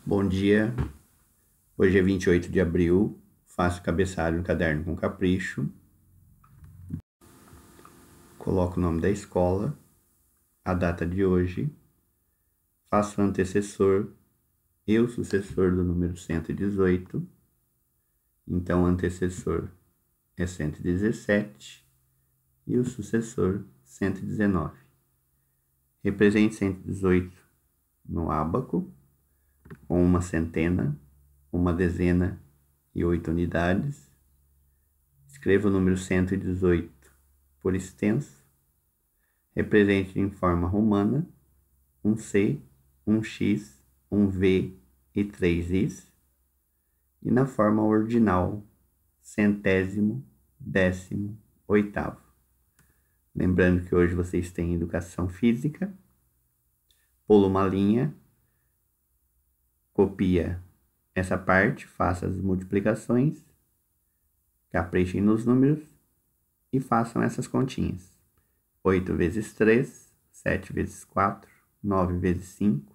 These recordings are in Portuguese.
Bom dia, hoje é 28 de abril, faço cabeçalho no caderno com capricho, coloco o nome da escola, a data de hoje, faço o antecessor e o sucessor do número 118, então o antecessor é 117 e o sucessor 119. Represente 118 no ábaco, com uma centena, uma dezena e 8 unidades. Escreva o número 118 por extenso. Represente em forma romana um C, um X, um V e 3 Is. E na forma ordinal, centésimo, décimo, oitavo. Lembrando que hoje vocês têm educação física. Pula uma linha, copia essa parte, faça as multiplicações, caprichem nos números e façam essas continhas. 8 vezes 3, 7 vezes 4, 9 vezes 5,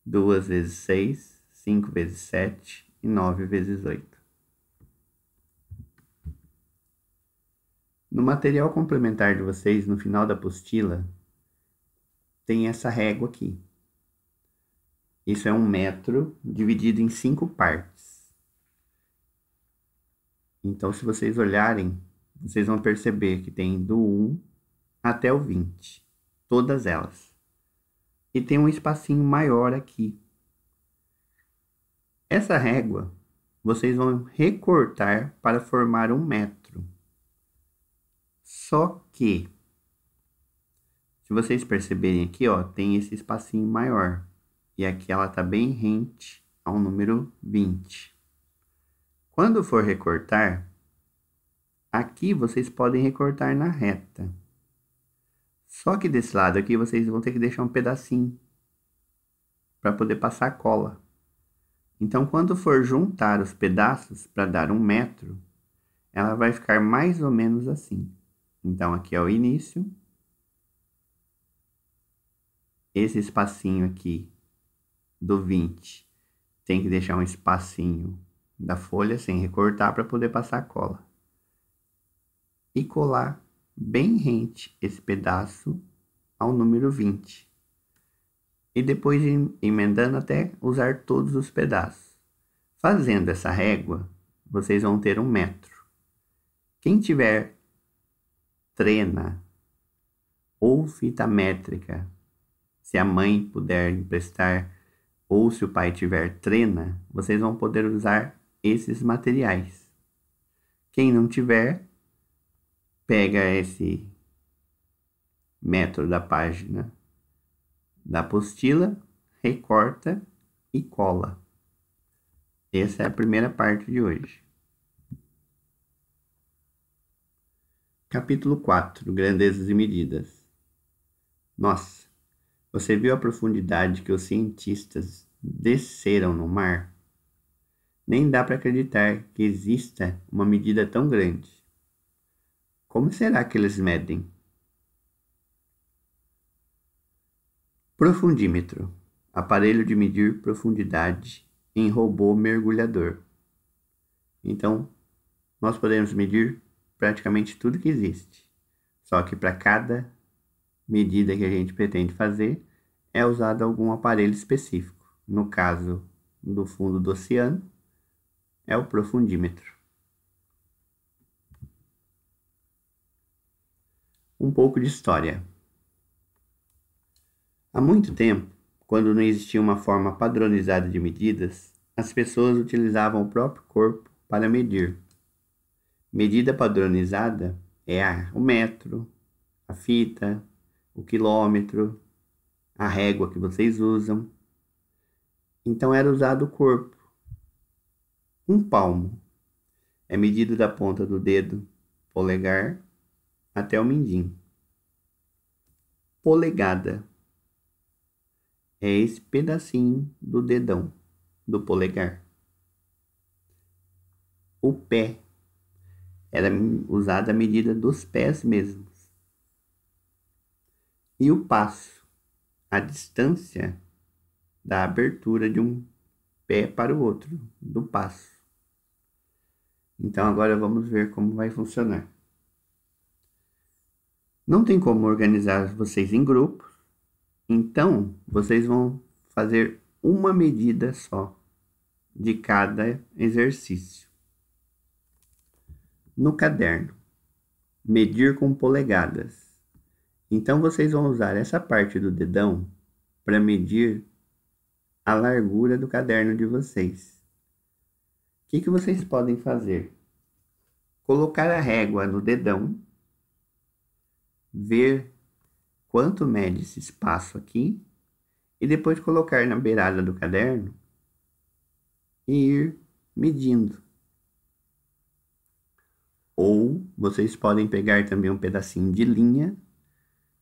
2 vezes 6, 5 vezes 7 e 9 vezes 8. No material complementar de vocês, no final da apostila, tem essa régua aqui. Isso é 1 metro dividido em 5 partes. Então, se vocês olharem, vocês vão perceber que tem do 1 até o 20, todas elas. E tem um espacinho maior aqui. Essa régua, vocês vão recortar para formar 1 metro. Só que, se vocês perceberem aqui, ó, tem esse espacinho maior. E aqui ela está bem rente ao número 20. Quando for recortar, aqui vocês podem recortar na reta. Só que desse lado aqui vocês vão ter que deixar um pedacinho para poder passar cola. Então, quando for juntar os pedaços para dar 1 metro, ela vai ficar mais ou menos assim. Então, aqui é o início. Esse espacinho aqui do 20 tem que deixar um espacinho da folha sem recortar para poder passar cola. E colar bem rente esse pedaço ao número 20. E depois emendando até usar todos os pedaços. Fazendo essa régua, vocês vão ter 1 metro. Quem tiver trena ou fita métrica, se a mãe puder emprestar, ou se o pai tiver trena, vocês vão poder usar esses materiais. Quem não tiver, pega esse metro da página da apostila, recorta e cola. Essa é a primeira parte de hoje. Capítulo 4. Grandezas e medidas. Nossa, você viu a profundidade que os cientistas desceram no mar? Nem dá para acreditar que exista uma medida tão grande. Como será que eles medem? Profundímetro. Aparelho de medir profundidade em robô mergulhador. Então, nós podemos medir praticamente tudo que existe. Só que para cada medida que a gente pretende fazer, é usado algum aparelho específico. No caso do fundo do oceano, é o profundímetro. Um pouco de história. Há muito tempo, quando não existia uma forma padronizada de medidas, as pessoas utilizavam o próprio corpo para medir. Medida padronizada é o metro, a fita, o quilômetro, a régua que vocês usam. Então era usado o corpo. Um palmo é medido da ponta do dedo polegar até o mindinho. Polegada é esse pedacinho do dedão do polegar. O pé era usada a medida dos pés mesmos. E o passo, a distância da abertura de um pé para o outro do passo. Então agora vamos ver como vai funcionar. Não tem como organizar vocês em grupos, então vocês vão fazer uma medida só de cada exercício. No caderno, medir com polegadas. Então vocês vão usar essa parte do dedão para medir a largura do caderno de vocês. O que vocês podem fazer? Colocar a régua no dedão, ver quanto mede esse espaço aqui e depois colocar na beirada do caderno e ir medindo. Ou vocês podem pegar também um pedacinho de linha,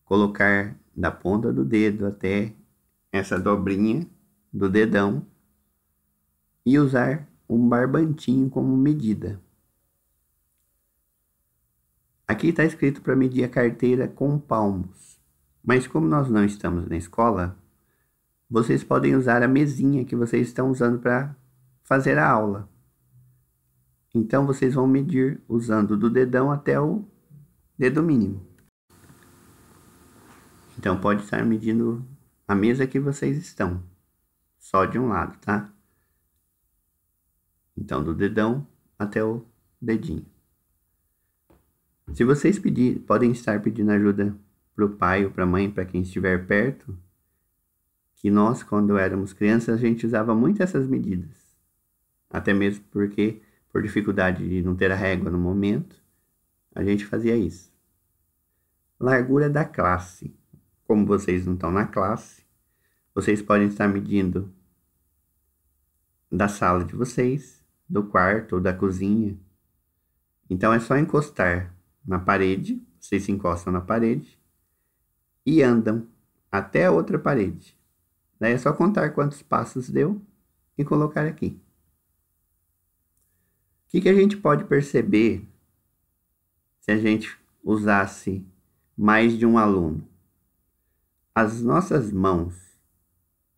colocar da ponta do dedo até essa dobrinha do dedão e usar um barbantinho como medida. Aqui está escrito para medir a carteira com palmos, mas como nós não estamos na escola, vocês podem usar a mesinha que vocês estão usando para fazer a aula. Então vocês vão medir usando do dedão até o dedo mínimo. Então pode estar medindo a mesa que vocês estão, só de um lado, tá? Então do dedão até o dedinho. Se vocês podem estar pedindo ajuda para o pai ou para a mãe, para quem estiver perto, que nós, quando éramos crianças, a gente usava muito essas medidas. Até mesmo porque, por dificuldade de não ter a régua no momento, a gente fazia isso. Largura da classe. Como vocês não estão na classe, vocês podem estar medindo da sala de vocês, do quarto ou da cozinha. Então é só encostar na parede, vocês se encostam na parede e andam até a outra parede. Daí é só contar quantos passos deu e colocar aqui. O que a gente pode perceber se a gente usasse mais de um aluno? As nossas mãos,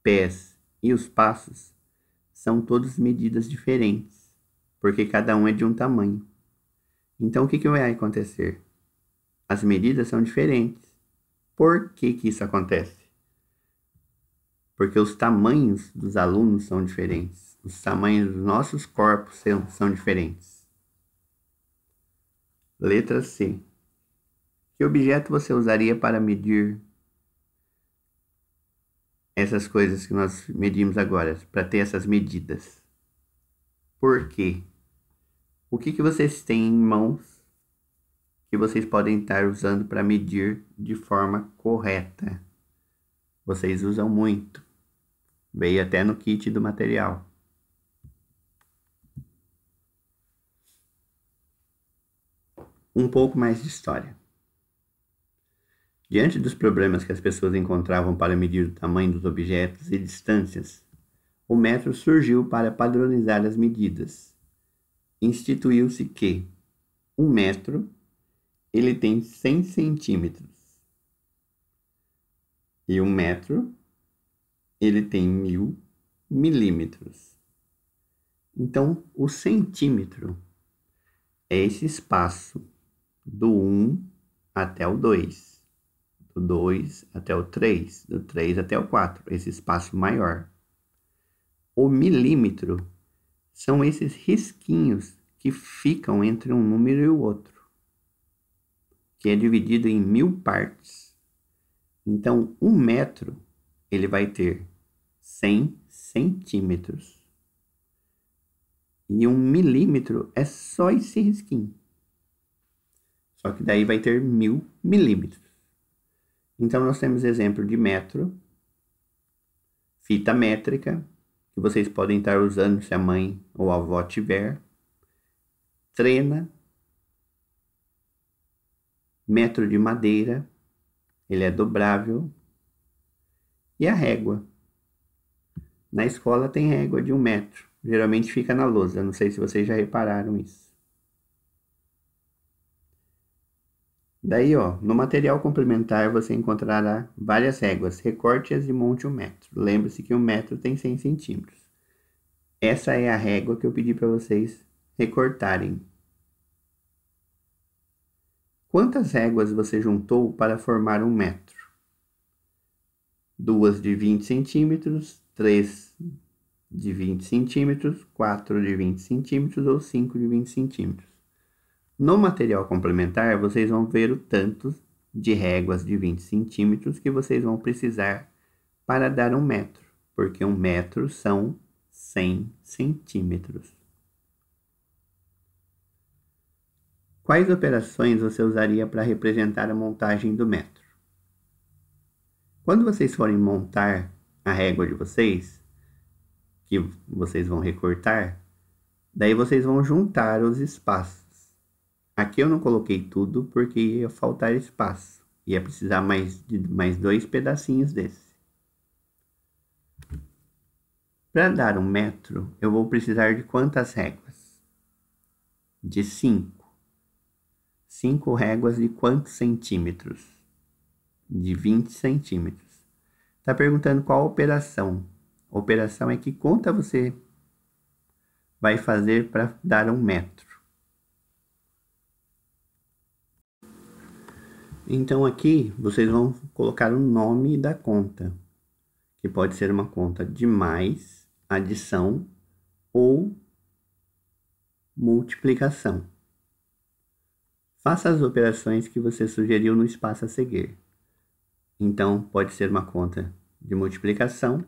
pés e os passos são todas medidas diferentes, porque cada um é de um tamanho. Então, o que vai acontecer? As medidas são diferentes. Por que isso acontece? Porque os tamanhos dos alunos são diferentes. Os tamanhos dos nossos corpos são diferentes. Letra C. Que objeto você usaria para medir essas coisas que nós medimos agora? Para ter essas medidas. Por quê? O que vocês têm em mãos que vocês podem estar usando para medir de forma correta? Vocês usam muito. Veio até no kit do material. Um pouco mais de história. Diante dos problemas que as pessoas encontravam para medir o tamanho dos objetos e distâncias, o metro surgiu para padronizar as medidas. Instituiu-se que um metro ele tem 100 centímetros e um metro ele tem 1000 milímetros. Então, o centímetro é esse espaço do 1 até o 2, do 2 até o 3, do 3 até o 4, esse espaço maior. O milímetro são esses risquinhos que ficam entre um número e o outro, que é dividido em 1000 partes. Então, um metro, ele vai ter 100 centímetros. E um milímetro é só esse risquinho. Só que daí vai ter 1000 milímetros. Então, nós temos exemplo de metro, fita métrica, que vocês podem estar usando se a mãe ou a avó tiver, trena, metro de madeira, ele é dobrável, e a régua. Na escola tem régua de 1 metro, geralmente fica na lousa, não sei se vocês já repararam isso. Daí, no material complementar você encontrará várias réguas, recorte-as e monte 1 metro. Lembre-se que 1 metro tem 100 centímetros. Essa é a régua que eu pedi para vocês recortarem. Quantas réguas você juntou para formar 1 metro? 2 de 20 centímetros, 3 de 20 centímetros, 4 de 20 centímetros ou 5 de 20 centímetros. No material complementar, vocês vão ver o tanto de réguas de 20 centímetros que vocês vão precisar para dar 1 metro, porque 1 metro são 100 centímetros. Quais operações você usaria para representar a montagem do metro? Quando vocês forem montar a régua de vocês, que vocês vão recortar, daí vocês vão juntar os espaços. Aqui eu não coloquei tudo porque ia faltar espaço. Ia precisar de mais 2 pedacinhos desse. Para dar 1 metro, eu vou precisar de quantas réguas? De 5. 5 réguas de quantos centímetros? De 20 centímetros. Está perguntando qual operação. A operação é que conta você vai fazer para dar 1 metro. Então aqui vocês vão colocar o nome da conta, que pode ser uma conta de mais, adição ou multiplicação. Faça as operações que você sugeriu no espaço a seguir. Então pode ser uma conta de multiplicação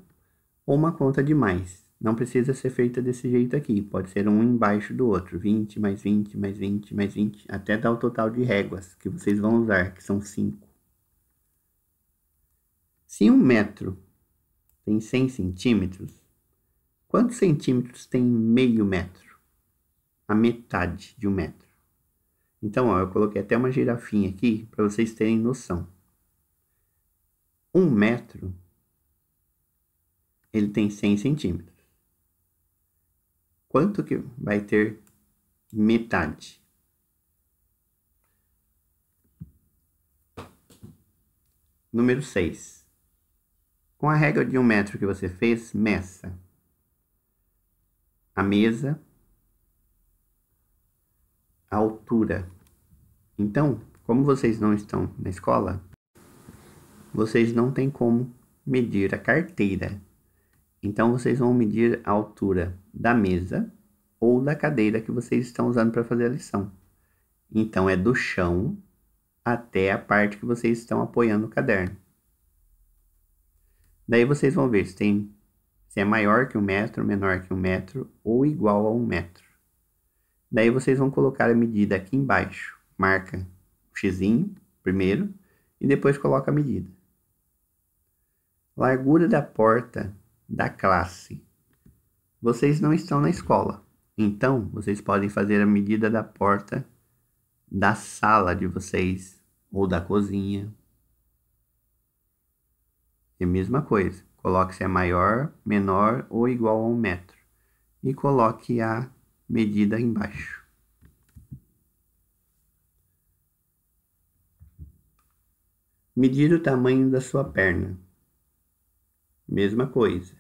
ou uma conta de mais. Não precisa ser feita desse jeito aqui, pode ser um embaixo do outro, 20 mais 20 mais 20 mais 20, até dar o total de réguas que vocês vão usar, que são 5. Se 1 metro tem 100 centímetros, quantos centímetros tem meio metro? A metade de 1 metro. Então, ó, eu coloquei até uma girafinha aqui para vocês terem noção. 1 metro, ele tem 100 centímetros. Quanto que vai ter metade? Número 6. Com a régua de 1 metro que você fez, meça a mesa, a altura. Então, como vocês não estão na escola, vocês não têm como medir a carteira. Então, vocês vão medir a altura da mesa ou da cadeira que vocês estão usando para fazer a lição. Então, é do chão até a parte que vocês estão apoiando o caderno. Daí vocês vão ver se é maior que 1 metro, menor que 1 metro ou igual a 1 metro. Daí vocês vão colocar a medida aqui embaixo. Marca o xizinho primeiro e depois coloca a medida. Largura da porta da classe. Vocês não estão na escola, então vocês podem fazer a medida da porta da sala de vocês ou da cozinha. É a mesma coisa, coloque se é maior, menor ou igual a 1 metro e coloque a medida embaixo. Medir o tamanho da sua perna. Mesma coisa.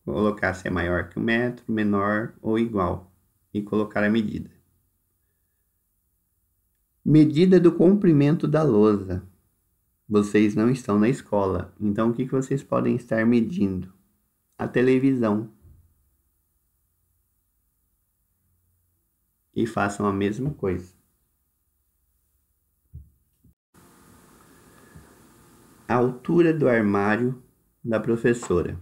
Colocar se é maior que 1 metro, menor ou igual. E colocar a medida. Medida do comprimento da lousa. Vocês não estão na escola. Então, o que vocês podem estar medindo? A televisão. E façam a mesma coisa. A altura do armário da professora.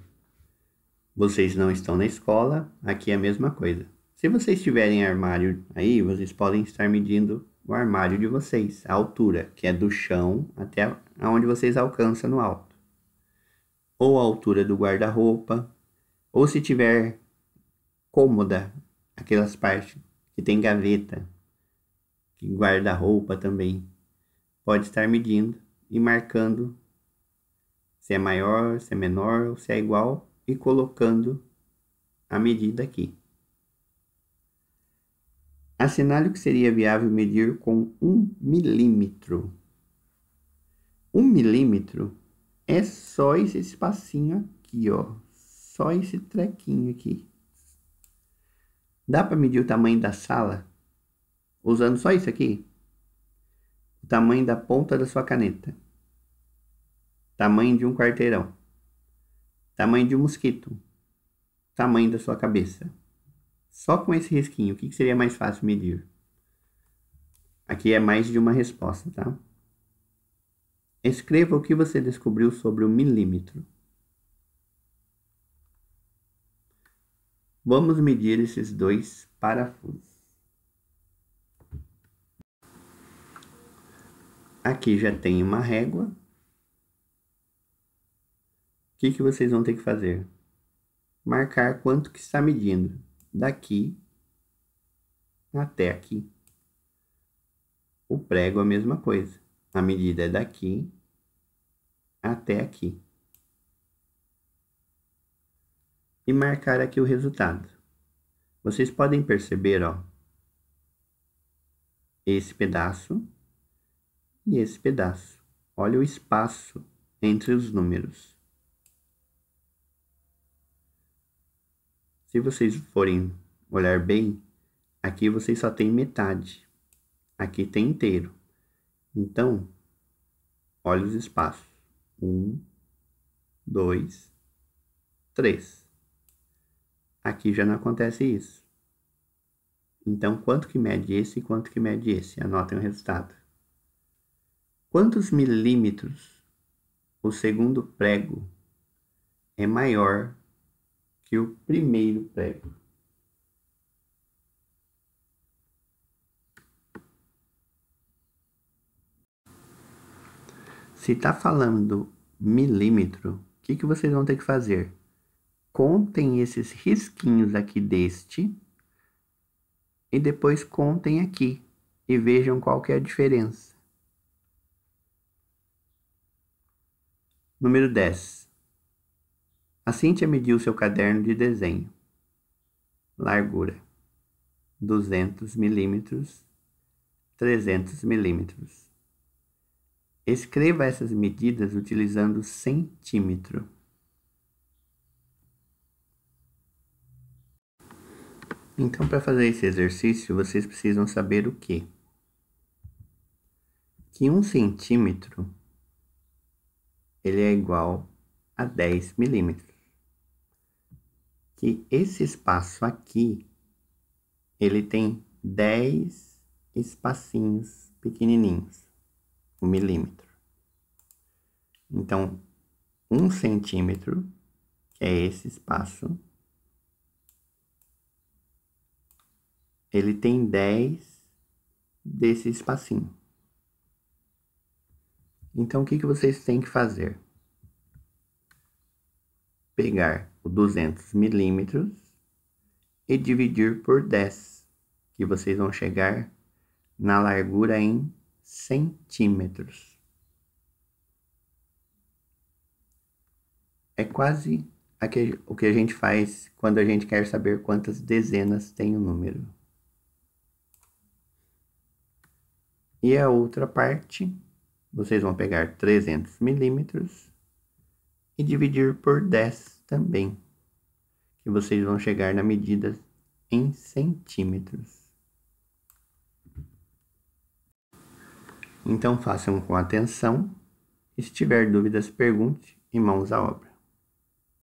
Vocês não estão na escola, aqui é a mesma coisa. Se vocês tiverem armário aí, vocês podem estar medindo o armário de vocês, a altura, que é do chão até onde vocês alcançam no alto. Ou a altura do guarda-roupa, ou se tiver cômoda, aquelas partes que tem gaveta, que guarda-roupa também, pode estar medindo e marcando se é maior, se é menor ou se é igual e colocando a medida aqui. Assinale o que seria viável medir com 1 milímetro. 1 milímetro é só esse espacinho aqui, ó. Só esse trequinho aqui. Dá para medir o tamanho da sala usando só isso aqui? O tamanho da ponta da sua caneta. Tamanho de um quarteirão. Tamanho de um mosquito. Tamanho da sua cabeça. Só com esse risquinho, o que seria mais fácil medir? Aqui é mais de uma resposta, tá? Escreva o que você descobriu sobre o milímetro. Vamos medir esses dois parafusos. Aqui já tem uma régua. O que vocês vão ter que fazer? Marcar quanto que está medindo. Daqui até aqui. O prego é a mesma coisa. A medida é daqui até aqui. E marcar aqui o resultado. Vocês podem perceber, ó, esse pedaço e esse pedaço. Olha o espaço entre os números. Se vocês forem olhar bem, aqui vocês só tem metade. Aqui tem inteiro. Então, olha os espaços. 1, 2, 3. Aqui já não acontece isso. Então, quanto que mede esse e quanto que mede esse? Anotem o resultado. Quantos milímetros o segundo prego é maior que o primeiro prego? Se está falando milímetro, o que vocês vão ter que fazer? Contem esses risquinhos aqui deste e depois contem aqui e vejam qual que é a diferença. Número 10. A Cíntia mediu seu caderno de desenho. Largura: 200 milímetros, 300 milímetros. Escreva essas medidas utilizando centímetro. Então, para fazer esse exercício, vocês precisam saber o quê? Que 1 centímetro ele é igual a 10 milímetros. Que esse espaço aqui, ele tem 10 espacinhos pequenininhos, o milímetro. Então, 1 centímetro, que é esse espaço, ele tem 10 desse espacinho. Então, o que vocês têm que fazer? Pegar o 200 milímetros e dividir por 10, que vocês vão chegar na largura em centímetros. É quase o que a gente faz quando a gente quer saber quantas dezenas tem o número. E a outra parte, vocês vão pegar 300 milímetros e dividir por 10 também, que vocês vão chegar na medida em centímetros. Então façam com atenção. Se tiver dúvidas, pergunte e mãos à obra.